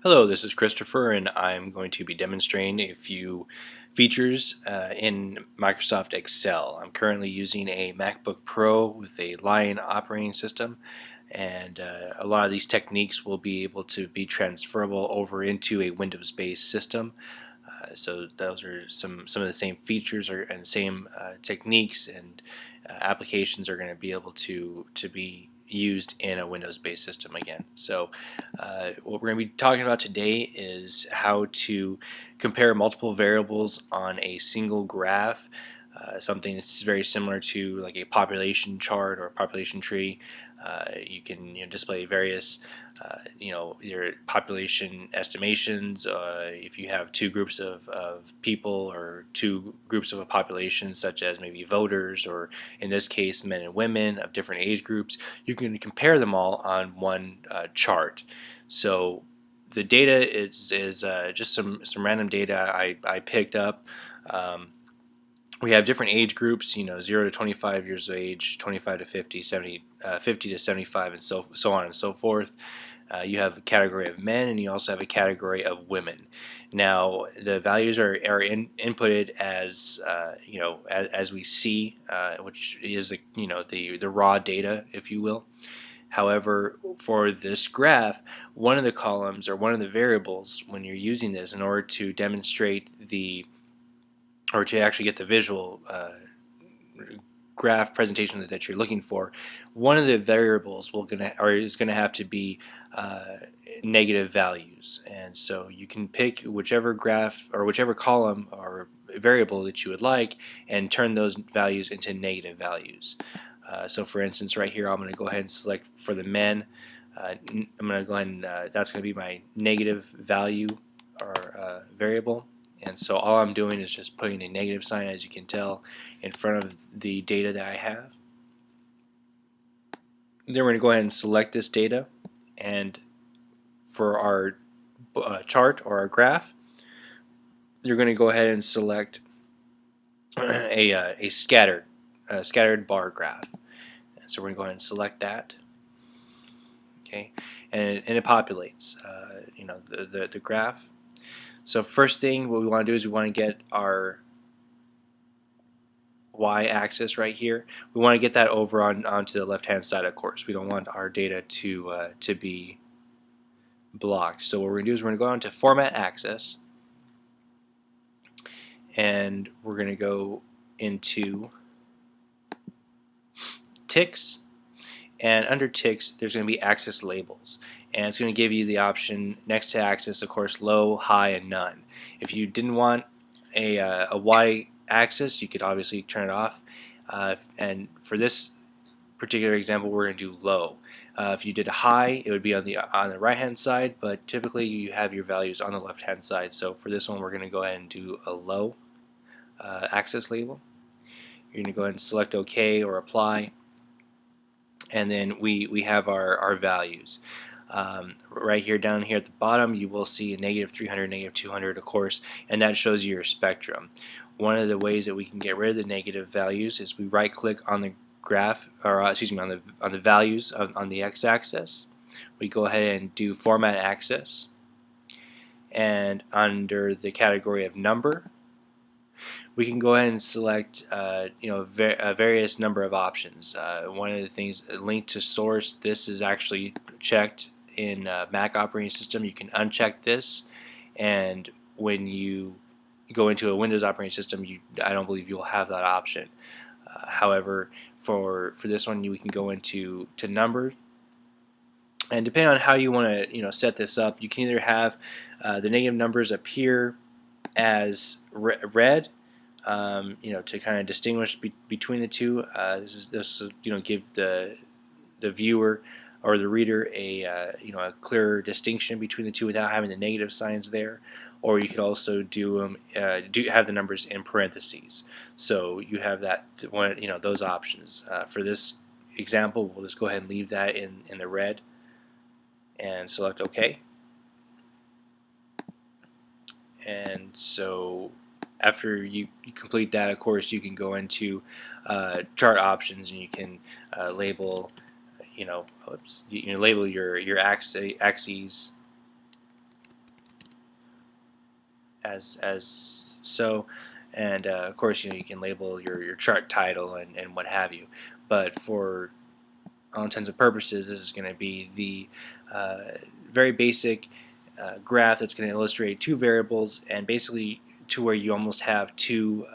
Hello, this is Christopher, and I'm going to be demonstrating a few features in Microsoft Excel. I'm currently using a MacBook Pro with a Lion operating system, and a lot of these techniques will be able to be transferable over into a Windows-based system. So those are some of the same features and same techniques and applications are going to be able to be used in a Windows-based system again. So what we're going to be talking about today is how to compare multiple variables on a single graph. Something that's very similar to like a population chart or a population tree. You can display various your population estimations. If you have two groups of people or two groups of a population, such as maybe voters or in this case men and women of different age groups, you can compare them all on one chart. So the data is just some random data I picked up. We have different age groups, 0 to 25 years of age, 25 to 50, 70, 50 to 75, and so on and so forth. You have a category of men, and you also have a category of women. Now, the values are inputted as as we see, which is the raw data, if you will. However, for this graph, one of the columns or one of the variables when you're using this in order to demonstrate the or to actually get the visual graph presentation that you're looking for, one of the variables is gonna have to be negative values, and so you can pick whichever graph or whichever column or variable that you would like and turn those values into negative values. So for instance, right here, I'm going to go ahead and select for the men. I'm going to go ahead and that's going to be my negative value or variable. And so all I'm doing is just putting a negative sign, as you can tell, in front of the data that I have. Then we're going to go ahead and select this data, and for our chart or our graph, you're going to go ahead and select a scattered bar graph. And so we're going to go ahead and select that. Okay, and it populates, the graph. So first thing, what we want to do is we want to get our y-axis right here. We want to get that over onto the left-hand side. Of course, we don't want our data to be blocked. So what we're going to do is we're going to go on to Format Axis, and we're going to go into ticks, and under ticks there's going to be axis labels, and it's going to give you the option next to axis, of course, low, high, and none. If you didn't want a y axis, you could obviously turn it off, and for this particular example we're going to do low. If you did a high, it would be on the right hand side, but typically you have your values on the left hand side. So for this one we're going to go ahead and do a low axis label. You're going to go ahead and select OK or apply, and then we have our values. Right here, down here at the bottom, you will see a negative 300, negative 200, of course, and that shows you your spectrum. One of the ways that we can get rid of the negative values is we right-click on the graph, or excuse me, on the values on the x-axis. We go ahead and do Format Axis, and under the category of number, we can go ahead and select a various number of options. One of the things, link to source, this is actually checked in Mac operating system. You can uncheck this, and when you go into a Windows operating system, I don't believe you'll have that option. However, for this one, we can go into number, and depending on how you want to set this up, you can either have the negative numbers appear as red, to kind of distinguish between the two. This will give the viewer or the reader a clearer distinction between the two without having the negative signs there. Or you could also have the numbers in parentheses. So you have that one, those options. For this example, we'll just go ahead and leave that in the red and select OK. And so after you complete that, of course, you can go into chart options, and you can label, label your axes, as so, and of course you can label your chart title and what have you. But for all intents and purposes, this is going to be the very basic graph that's going to illustrate two variables, and basically to where you almost have two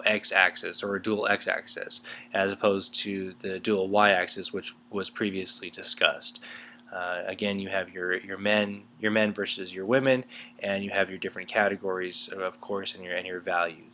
x-axis or a dual x-axis, as opposed to the dual y-axis, which was previously discussed. Again, you have your men versus your women, and you have your different categories, of course, and your values.